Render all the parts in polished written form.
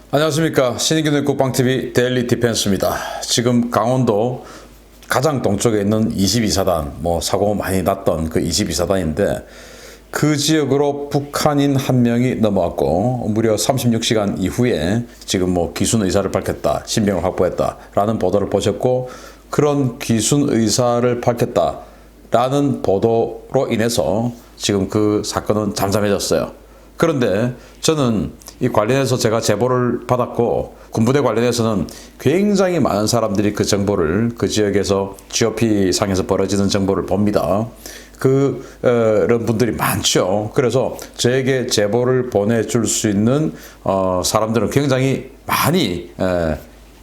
안녕하십니까. 신인균의 국방TV 데일리 디펜스입니다. 지금 강원도 가장 동쪽에 있는 22사단, 사고 많이 났던 그 22사단인데 그 지역으로 북한인 한 명이 넘어왔고 무려 36시간 이후에 지금 기순 의사를 밝혔다, 신병을 확보했다라는 보도를 보셨고, 그런 귀순 의사를 밝혔다라는 보도로 인해서 지금 그 사건은 잠잠해졌어요. 그런데 저는 이 관련해서 제가 제보를 받았고, 군부대 관련해서는 굉장히 많은 사람들이 그 정보를 그 지역에서 GOP 상에서 벌어지는 정보를 봅니다. 그런 분들이 많죠. 그래서 저에게 제보를 보내줄 수 있는 사람들은 굉장히 많이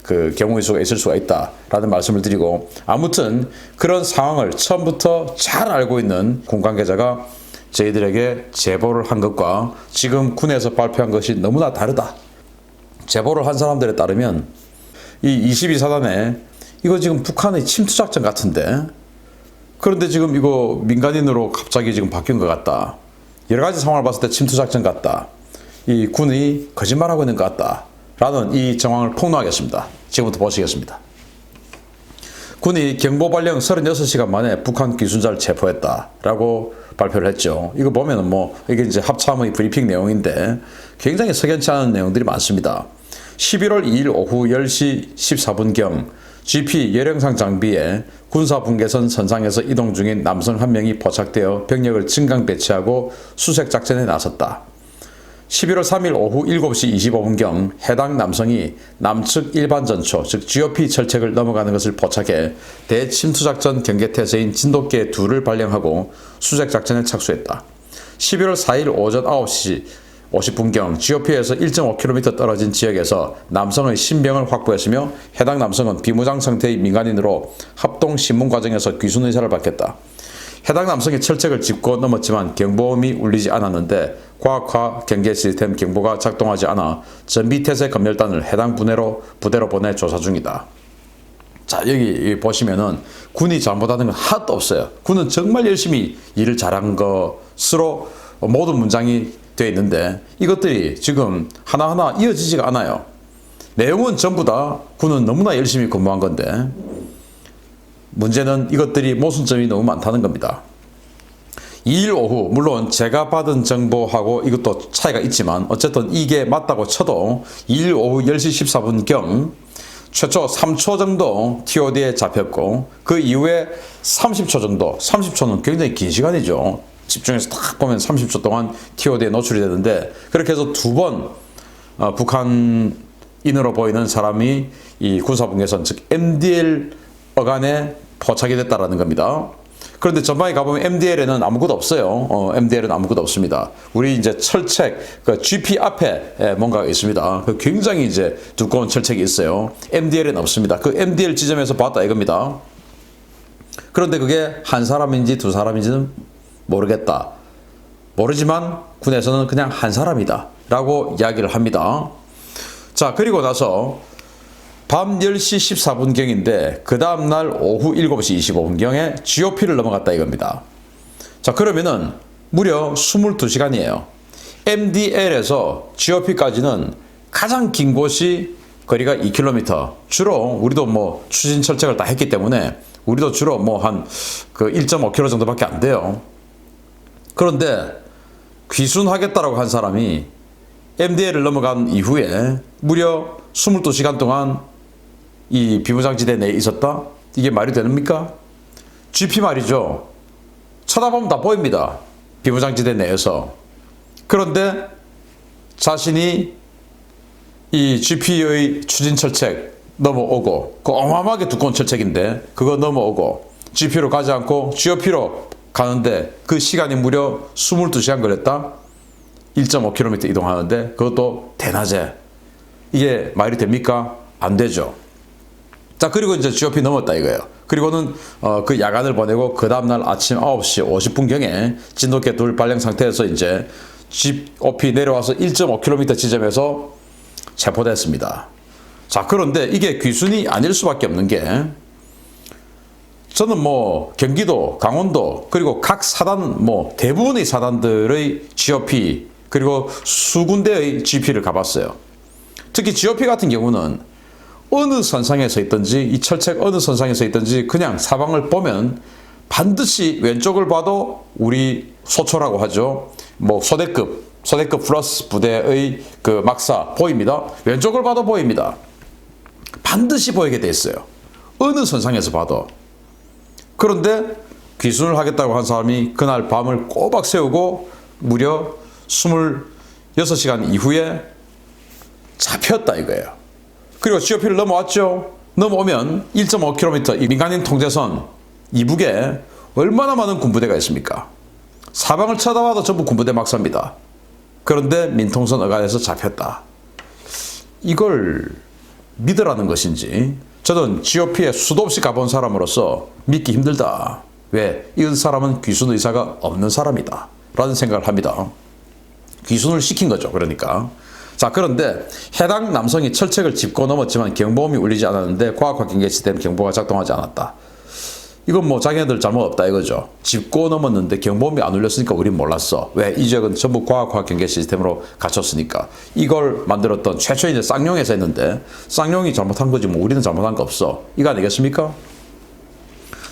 그 경우의 수가 있을 수가 있다라는 말씀을 드리고, 아무튼 그런 상황을 처음부터 잘 알고 있는 군 관계자가 저희들에게 제보를 한 것과 지금 군에서 발표한 것이 너무나 다르다. 제보를 한 사람들에 따르면 이 22사단에 이거 지금 북한의 침투작전 같은데, 그런데 지금 이거 민간인으로 갑자기 지금 바뀐 것 같다. 여러 가지 상황을 봤을 때 침투작전 같다. 이 군이 거짓말하고 있는 것 같다. 라는 이 정황을 폭로하겠습니다. 지금부터 보시겠습니다. 군이 경보 발령 36시간 만에 북한 귀순자를 체포했다라고 발표를 했죠. 이거 보면은 이게 이제 합참의 브리핑 내용인데 굉장히 석연치 않은 내용들이 많습니다. 11월 2일 오후 10시 14분경 GP 열영상 장비에 군사분계선 선상에서 이동 중인 남성 한 명이 포착되어 병력을 증강 배치하고 수색 작전에 나섰다. 11월 3일 오후 7시 25분경 해당 남성이 남측 일반 전초, 즉 GOP 철책을 넘어가는 것을 포착해 대침투작전 경계태세인 진돗개 2를 발령하고 수색 작전에 착수했다. 11월 4일 오전 9시 50분경 GOP에서 1.5km 떨어진 지역에서 남성의 신병을 확보했으며 해당 남성은 비무장 상태의 민간인으로 합동 신문 과정에서 귀순 의사를 밝혔다. 해당 남성이 철책을 짚고 넘었지만 경보음이 울리지 않았는데 과학화 경계 시스템 경보가 작동하지 않아 전비태세 검열단을 해당 부대로 보내 조사 중이다. 자, 여기 보시면은 군이 잘못하는 건 하나도 없어요. 군은 정말 열심히 일을 잘한 것으로 모든 문장이 되어 있는데 이것들이 지금 하나하나 이어지지가 않아요. 내용은 전부 다 군은 너무나 열심히 근무한 건데 문제는 이것들이 모순점이 너무 많다는 겁니다. 2일 오후, 물론 제가 받은 정보하고 이것도 차이가 있지만 어쨌든 이게 맞다고 쳐도 2일 오후 10시 14분경 최초 3초 정도 TOD에 잡혔고 그 이후에 30초 정도, 30초는 굉장히 긴 시간이죠. 집중해서 딱 보면 30초 동안 TOD에 노출이 되는데, 그렇게 해서 두 번 북한인으로 보이는 사람이 이 군사분계선, 즉 MDL 어간에 포착이 됐다라는 겁니다. 그런데 전방에 가보면 MDL에는 아무것도 없어요. MDL은 아무것도 없습니다. 우리 이제 철책, 그 GP 앞에 뭔가가 있습니다. 그 굉장히 이제 두꺼운 철책이 있어요. MDL에는 없습니다. 그 MDL 지점에서 봤다 이겁니다. 그런데 그게 한 사람인지 두 사람인지는 모르겠다. 모르지만 군에서는 그냥 한 사람이다 라고 이야기를 합니다. 자, 그리고 나서 밤 10시 14분경인데 그 다음날 오후 7시 25분경에 GOP를 넘어갔다 이겁니다. 자, 그러면은 무려 22시간이에요. MDL에서 GOP까지는 가장 긴 곳이 거리가 2km. 주로 우리도 추진 철책을 다 했기 때문에 우리도 주로 한 1.5km 정도밖에 안 돼요. 그런데 귀순하겠다라고 한 사람이 MDL을 넘어간 이후에 무려 22시간 동안 이 비무장지대 내에 있었다? 이게 말이 됩니까? GP 말이죠. 쳐다보면 다 보입니다. 비무장지대 내에서. 그런데 자신이 이 GP의 추진철책 넘어오고, 그 어마어마하게 두꺼운 철책인데 그거 넘어오고 GP로 가지 않고 GOP로 가는데 그 시간이 무려 22시간 걸렸다? 1.5km 이동하는데 그것도 대낮에. 이게 말이 됩니까? 안 되죠. 자, 그리고 이제 GOP 넘었다 이거예요. 그리고는 그 야간을 보내고 그 다음날 아침 9시 50분경에 진돗개 2 발령 상태에서 이제 GOP 내려와서 1.5km 지점에서 체포됐습니다. 자, 그런데 이게 귀순이 아닐 수밖에 없는 게, 저는 경기도, 강원도, 그리고 각 사단, 대부분의 사단들의 GOP, 그리고 수군대의 GP를 가봤어요. 특히 GOP 같은 경우는 어느 선상에 서 있든지 이 철책 어느 선상에 서 있든지 그냥 사방을 보면 반드시 왼쪽을 봐도 우리 소초라고 하죠. 뭐 소대급 플러스 부대의 그 막사 보입니다. 왼쪽을 봐도 보입니다. 반드시 보이게 돼 있어요. 어느 선상에서 봐도. 그런데 귀순을 하겠다고 한 사람이 그날 밤을 꼬박 세우고 무려 26시간 이후에 잡혔다 이거예요. 그리고 GOP를 넘어왔죠. 넘어오면 1.5km 이 민간인 통제선 이북에 얼마나 많은 군부대가 있습니까? 사방을 쳐다봐도 전부 군부대 막사입니다. 그런데 민통선 어간에서 잡혔다. 이걸 믿으라는 것인지 저는 GOP에 수도 없이 가본 사람으로서 믿기 힘들다. 왜? 이 사람은 귀순 의사가 없는 사람이다 라는 생각을 합니다. 귀순을 시킨 거죠. 그러니까. 자, 그런데 해당 남성이 철책을 짚고 넘었지만 경보음이 울리지 않았는데 과학화 경계 시스템 경보가 작동하지 않았다. 이건 뭐 자기네들 잘못 없다 이거죠. 짚고 넘었는데 경보음이 안 울렸으니까 우린 몰랐어. 왜? 이 지역은 전부 과학화 경계 시스템으로 갖췄으니까. 이걸 만들었던 최초에 이제 쌍용에서 했는데 쌍용이 잘못한 거지 뭐 우리는 잘못한 거 없어. 이거 아니겠습니까?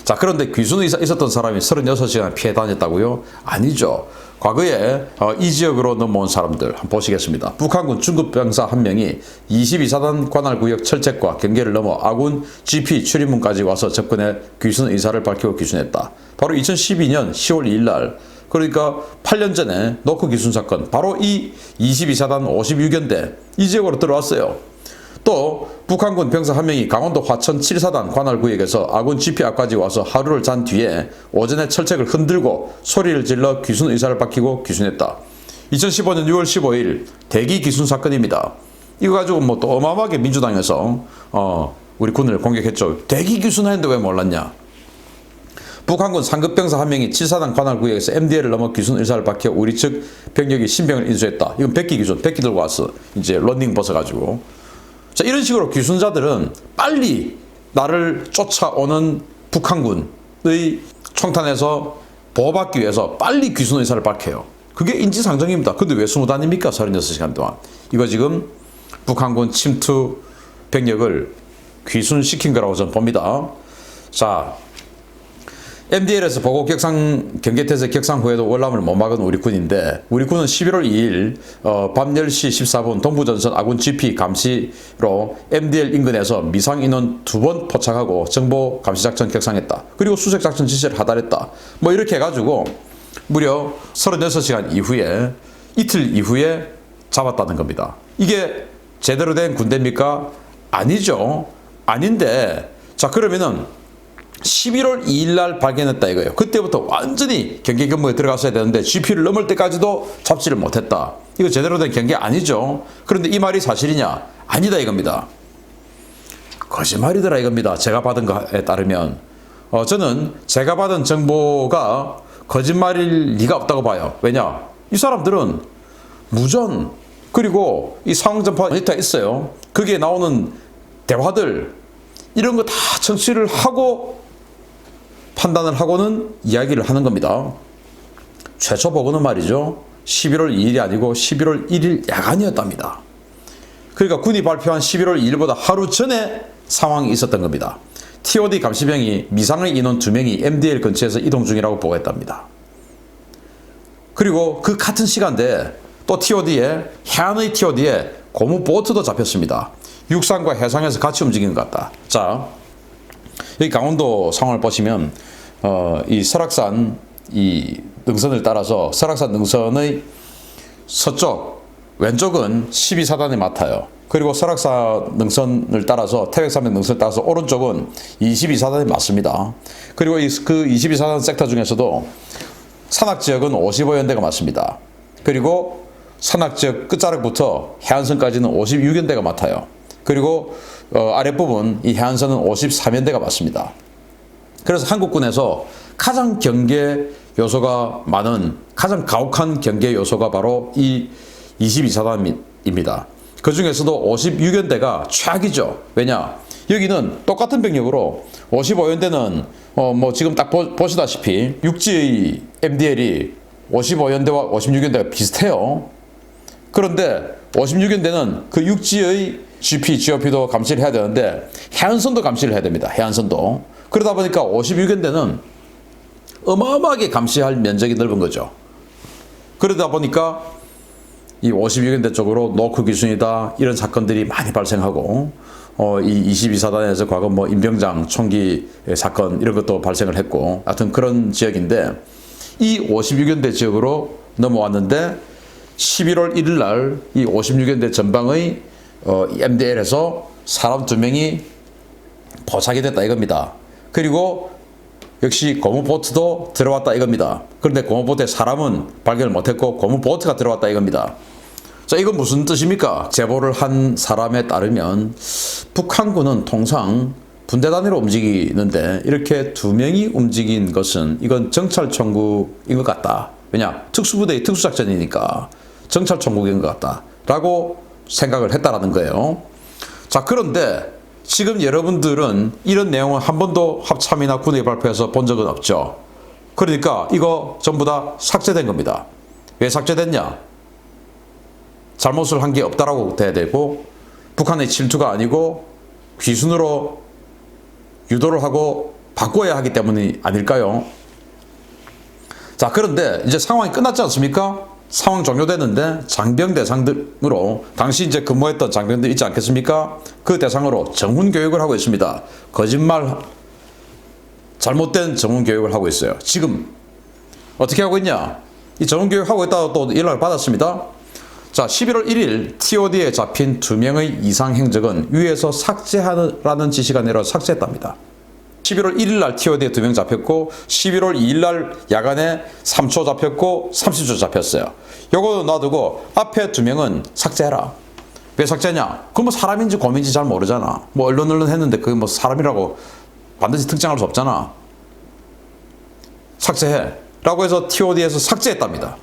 자, 그런데 귀순 있었던 사람이 36시간 피해 다녔다고요? 아니죠. 과거에 이 지역으로 넘어온 사람들 한번 보시겠습니다. 북한군 중급병사 한 명이 22사단 관할구역 철책과 경계를 넘어 아군 GP 출입문까지 와서 접근해 귀순 의사를 밝히고 귀순했다. 바로 2012년 10월 2일 날, 그러니까 8년 전에 노크 귀순 사건, 바로 이 22사단 56연대 이 지역으로 들어왔어요. 또 북한군 병사 한 명이 강원도 화천 7사단 관할구역에서 아군 GP 앞까지 와서 하루를 잔 뒤에 오전에 철책을 흔들고 소리를 질러 귀순 의사를 밝히고 귀순했다. 2015년 6월 15일 대기 귀순 사건입니다. 이거 가지고 뭐 또 어마어마하게 민주당에서 우리 군을 공격했죠. 대기 귀순하는데 왜 몰랐냐. 북한군 상급병사 한 명이 7사단 관할구역에서 MDL을 넘어 귀순 의사를 밝혀 우리 측 병력이 신병을 인수했다. 이건 백기 귀순, 백기 들고 왔어. 이제 런닝 벗어가지고. 자, 이런 식으로 귀순자들은 빨리 나를 쫓아오는 북한군의 총탄에서 보호받기 위해서 빨리 귀순 의사를 밝혀요. 그게 인지상정입니다. 근데 왜 20단입니까? 36시간 동안. 이거 지금 북한군 침투 병력을 귀순시킨 거라고 저는 봅니다. 자, MDL에서 보고 경계태세 격상 후에도 월남을 못 막은 우리 군인데, 우리 군은 11월 2일 밤 10시 14분 동부전선 아군 GP 감시로 MDL 인근에서 미상 인원 2번 포착하고 정보 감시작전 격상했다. 그리고 수색작전 지시를 하달했다. 뭐 이렇게 해가지고 무려 36시간 이후에, 이틀 이후에 잡았다는 겁니다. 이게 제대로 된 군대입니까? 아니죠. 아닌데, 자, 그러면은 11월 2일 날 발견했다 이거예요. 그때부터 완전히 경계 근무에 들어갔어야 되는데 GP를 넘을 때까지도 잡지를 못했다. 이거 제대로 된 경계 아니죠. 그런데 이 말이 사실이냐? 아니다 이겁니다. 거짓말이더라 이겁니다. 제가 받은 거에 따르면 저는 제가 받은 정보가 거짓말일 리가 없다고 봐요. 왜냐? 이 사람들은 무전 그리고 이 상황전파 모니터가 있어요. 거기에 나오는 대화들 이런 거 다 청취를 하고 판단을 하고는 이야기를 하는 겁니다. 최초 보고는 말이죠. 11월 2일이 아니고 11월 1일 야간이었답니다. 그러니까 군이 발표한 11월 2일보다 하루 전에 상황이 있었던 겁니다. TOD 감시병이 미상의 인원 2명이 MDL 근처에서 이동 중이라고 보고했답니다. 그리고 그 같은 시간대에 또 TOD에, 해안의 TOD에 고무 보트도 잡혔습니다. 육상과 해상에서 같이 움직이는 것 같다. 자, 여기 강원도 상황을 보시면 이 설악산 이 능선을 따라서 설악산 능선의 서쪽 왼쪽은 12사단이 맡아요. 그리고 설악산 능선을 따라서 태백산맥 능선을 따라서 오른쪽은 22사단이 맡습니다. 그리고 그 22사단 섹터 중에서도 산악지역은 55연대가 맡습니다. 그리고 산악지역 끝자락부터 해안선까지는 56연대가 맡아요. 그리고 아랫부분 이 해안선은 53연대가 맞습니다. 그래서 한국군에서 가장 경계 요소가 많은, 가장 가혹한 경계 요소가 바로 이 22사단입니다. 그 중에서도 56연대가 최악이죠. 왜냐? 여기는 똑같은 병력으로 55연대는 뭐 지금 딱 보시다시피 육지의 MDL이 55연대와 56연대가 비슷해요. 그런데 56연대는 그 육지의 GOP도 감시를 해야 되는데 해안선도 감시를 해야 됩니다. 해안선도. 그러다 보니까 56연대는 어마어마하게 감시할 면적이 넓은 거죠. 그러다 보니까 이 56연대 쪽으로 노크 기순이다 이런 사건들이 많이 발생하고 이 22사단에서 과거 뭐 임병장 총기 사건 이런 것도 발생을 했고 하여튼 그런 지역인데 이 56연대 지역으로 넘어왔는데 11월 1일 날 이 56연대 전방의 MDL에서 사람 2명이 포착이 됐다 이겁니다. 그리고 역시 고무보트도 들어왔다 이겁니다. 그런데 고무보트에 사람은 발견을 못했고 고무보트가 들어왔다 이겁니다. 자, 이건 무슨 뜻입니까? 제보를 한 사람에 따르면 북한군은 통상 분대 단위로 움직이는데 이렇게 2명이 움직인 것은 이건 정찰총국인 것 같다. 왜냐? 특수부대의 특수작전이니까 정찰총국인 것 같다. 라고 생각을 했다라는 거예요. 자, 그런데 지금 여러분들은 이런 내용을 한 번도 합참이나 군의 발표에서 본 적은 없죠. 그러니까 이거 전부 다 삭제된 겁니다. 왜 삭제됐냐? 잘못을 한 게 없다라고 돼야 되고 북한의 침투가 아니고 귀순으로 유도를 하고 바꿔야 하기 때문이 아닐까요? 자, 그런데 이제 상황이 끝났지 않습니까? 상황 종료됐는데 장병 대상 등으로 당시 이제 근무했던 장병들 있지 않겠습니까? 그 대상으로 정훈 교육을 하고 있습니다. 거짓말, 잘못된 정훈 교육을 하고 있어요. 지금 어떻게 하고 있냐? 이 정훈 교육 하고 있다고 또 연락을 받았습니다. 자, 11월 1일 TOD에 잡힌 2명의 이상 행적은 위에서 삭제하라는 지시가 내려 삭제했답니다. 11월 1일 날 TOD에 2명 잡혔고 11월 2일 날 야간에 3초 잡혔고 30초 잡혔어요. 요거 놔두고 앞에 2명은 삭제해라. 왜 삭제냐? 그건 뭐 사람인지 곰인지 잘 모르잖아. 뭐 얼른 했는데 그게 뭐 사람이라고 반드시 특정할 수 없잖아. 삭제해. 라고 해서 TOD에서 삭제했답니다.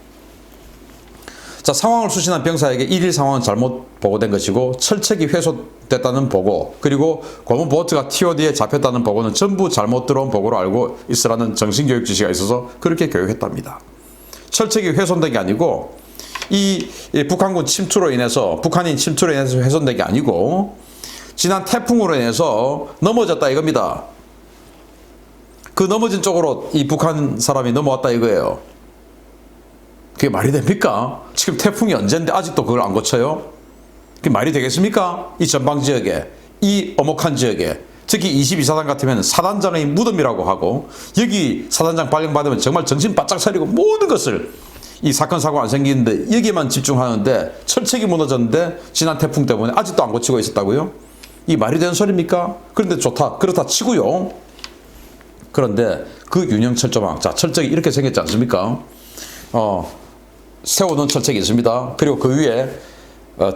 자, 상황을 수신한 병사에게 1일 상황은 잘못 보고된 것이고 철책이 훼손됐다는 보고 그리고 고무보트가 TOD에 잡혔다는 보고는 전부 잘못 들어온 보고로 알고 있으라는 정신교육 지시가 있어서 그렇게 교육했답니다. 철책이 훼손된 게 아니고 이 북한군 침투로 인해서 북한인 침투로 인해서 훼손된 게 아니고 지난 태풍으로 인해서 넘어졌다 이겁니다. 그 넘어진 쪽으로 이 북한 사람이 넘어왔다 이거예요. 그게 말이 됩니까? 지금 태풍이 언젠데 아직도 그걸 안 고쳐요? 그게 말이 되겠습니까? 이 전방 지역에, 이 엄혹한 지역에, 특히 22사단 같으면 사단장의 무덤이라고 하고 여기 사단장 발령받으면 정말 정신 바짝 차리고 모든 것을 이 사건 사고 안 생기는데 여기에만 집중하는데 철책이 무너졌는데 지난 태풍 때문에 아직도 안 고치고 있었다고요? 이 말이 되는 소리입니까? 그런데 좋다, 그렇다 치고요. 그런데 그 유령 철조망, 자, 철책이 이렇게 생겼지 않습니까? 세우는 철책이 있습니다. 그리고 그 위에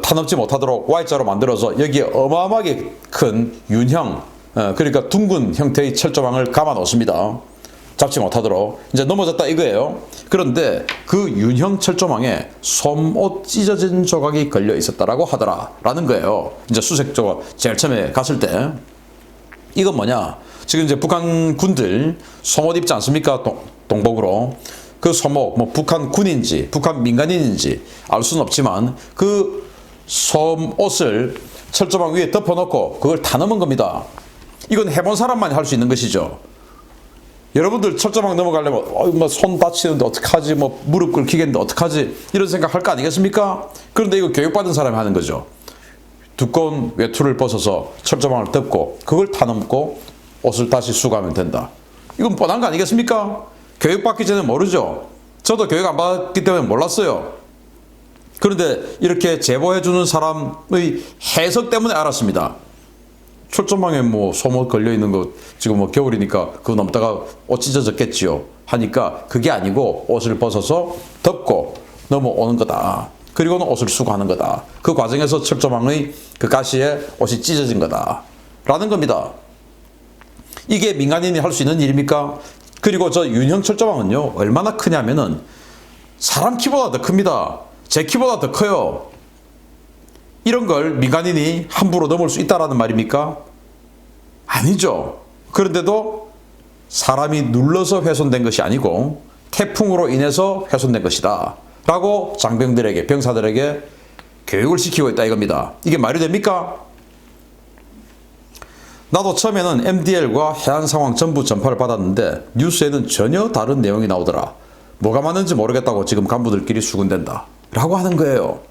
타넘지 못하도록 Y자로 만들어서 여기에 어마어마하게 큰 윤형, 그러니까 둥근 형태의 철조망을 감아 놓습니다. 잡지 못하도록. 이제 넘어졌다 이거예요. 그런데 그 윤형 철조망에 솜옷 찢어진 조각이 걸려 있었다라고 하더라라는 거예요. 이제 수색 조각 제일 처음에 갔을 때 이건 뭐냐? 지금 이제 북한 군들 솜옷 입지 않습니까? 동복으로. 그 솜옷, 뭐 북한 군인지 북한 민간인인지 알 수는 없지만 그 솜옷을 철조망 위에 덮어놓고 그걸 다 넘은 겁니다. 이건 해본 사람만이 할 수 있는 것이죠. 여러분들 철조망 넘어가려면 뭐 손 다치는데 어떡하지, 뭐 무릎 꿇히겠는데 어떡하지 이런 생각 할 거 아니겠습니까? 그런데 이거 교육받은 사람이 하는 거죠. 두꺼운 외투를 벗어서 철조망을 덮고 그걸 다 넘고 옷을 다시 수거하면 된다. 이건 뻔한 거 아니겠습니까? 교육받기 전에 모르죠. 저도 교육 안 받았기 때문에 몰랐어요. 그런데 이렇게 제보해주는 사람의 해석 때문에 알았습니다. 철조망에 뭐 솜옷 걸려있는 거 지금 뭐 겨울이니까 그거 넘다가 옷 찢어졌겠지요 하니까 그게 아니고 옷을 벗어서 덮고 넘어오는 거다. 그리고는 옷을 수거하는 거다. 그 과정에서 철조망의 그 가시에 옷이 찢어진 거다. 라는 겁니다. 이게 민간인이 할 수 있는 일입니까? 그리고 저 윤형 철조망은요 얼마나 크냐면은 사람 키보다 더 큽니다. 제 키보다 더 커요. 이런 걸 민간인이 함부로 넘을 수 있다라는 말입니까? 아니죠. 그런데도 사람이 눌러서 훼손된 것이 아니고 태풍으로 인해서 훼손된 것이다 라고 장병들에게 병사들에게 교육을 시키고 있다 이겁니다. 이게 말이 됩니까? 나도 처음에는 MDL과 해안 상황 전부 전파를 받았는데 뉴스에는 전혀 다른 내용이 나오더라. 뭐가 맞는지 모르겠다고 지금 간부들끼리 수군댄다 라고 하는 거예요.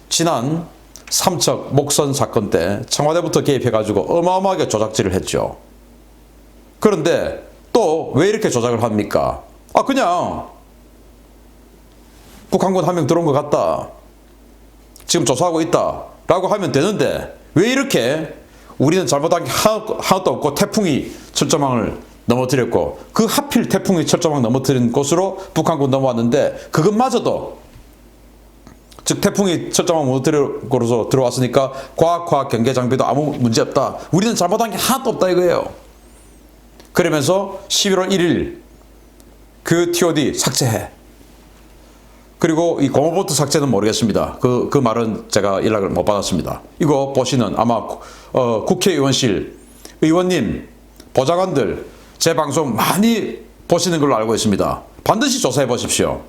지난 삼척 목선 사건 때 청와대부터 개입해가지고 어마어마하게 조작질을 했죠. 그런데 또 왜 이렇게 조작을 합니까? 그냥 북한군 한 명 들어온 것 같다, 지금 조사하고 있다 라고 하면 되는데 왜 이렇게 우리는 잘못한 게 하나도 없고 태풍이 철조망을 넘어뜨렸고 그 하필 태풍이 철조망 넘어뜨린 곳으로 북한군 넘어왔는데 그것마저도, 즉 태풍이 철조망 넘어뜨린 곳으로 들어왔으니까 과학 경계 장비도 아무 문제 없다, 우리는 잘못한 게 하나도 없다 이거예요. 그러면서 11월 1일 그 TOD 삭제해. 그리고 이 공모보트 삭제는 모르겠습니다. 그 말은 제가 연락을 못 받았습니다. 이거 보시는 아마 국회의원실 의원님, 보좌관들 제 방송 많이 보시는 걸로 알고 있습니다. 반드시 조사해 보십시오.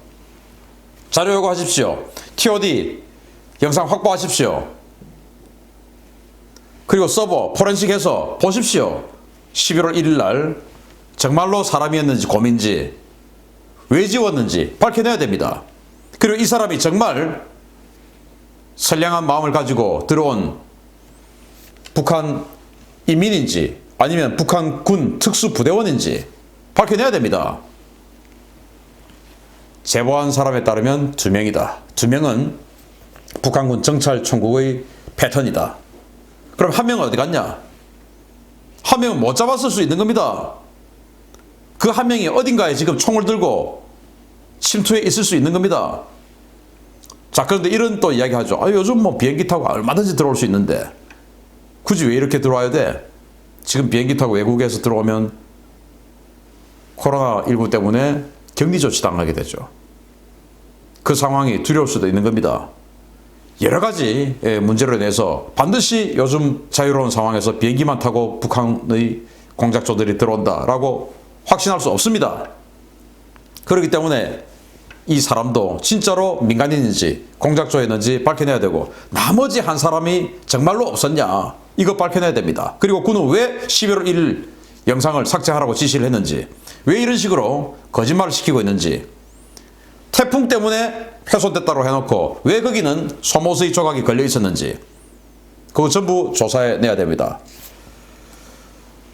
자료 요구하십시오. TOD 영상 확보하십시오. 그리고 서버 포렌식해서 보십시오. 11월 1일 날 정말로 사람이었는지 곰인지 왜 지웠는지 밝혀내야 됩니다. 그리고 이 사람이 정말 선량한 마음을 가지고 들어온 북한 인민인지 아니면 북한군 특수부대원인지 밝혀내야 됩니다. 제보한 사람에 따르면 2명이다. 2명은 북한군 정찰총국의 패턴이다. 그럼 1명은 어디 갔냐? 1명은 못 잡았을 수 있는 겁니다. 그 1명이 어딘가에 지금 총을 들고 침투해 있을 수 있는 겁니다. 자, 그런데 이런 또 이야기 하죠. 요즘 뭐 비행기 타고 얼마든지 들어올 수 있는데 굳이 왜 이렇게 들어와야 돼? 지금 비행기 타고 외국에서 들어오면 코로나19 때문에 격리 조치 당하게 되죠. 그 상황이 두려울 수도 있는 겁니다. 여러 가지 문제로 인해서 반드시 요즘 자유로운 상황에서 비행기만 타고 북한의 공작조들이 들어온다라고 확신할 수 없습니다. 그렇기 때문에 이 사람도 진짜로 민간인인지 공작조였는지 밝혀내야 되고 나머지 한 사람이 정말로 없었냐 이거 밝혀내야 됩니다. 그리고 그는 왜 11월 1일 영상을 삭제하라고 지시를 했는지, 왜 이런 식으로 거짓말을 시키고 있는지, 태풍 때문에 훼손됐다고 해놓고 왜 거기는 소모스의 조각이 걸려 있었는지 그거 전부 조사해내야 됩니다.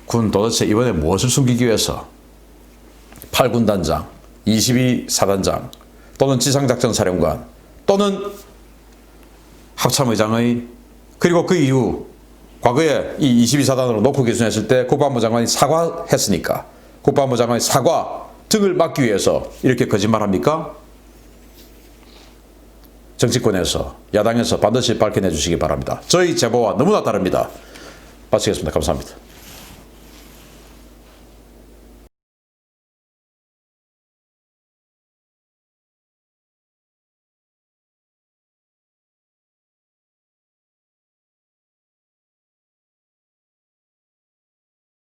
군 도대체 이번에 무엇을 숨기기 위해서 8군단장, 22사단장 또는 지상작전사령관 또는 합참의장의, 그리고 그 이후 과거에 이 22사단으로 놓고 기순했을 때 국방부 장관이 사과했으니까 국방부 장관의 사과 등을 막기 위해서 이렇게 거짓말합니까? 정치권에서, 야당에서 반드시 밝혀내 주시기 바랍니다. 저희 제보와 너무나 다릅니다. 마치겠습니다. 감사합니다.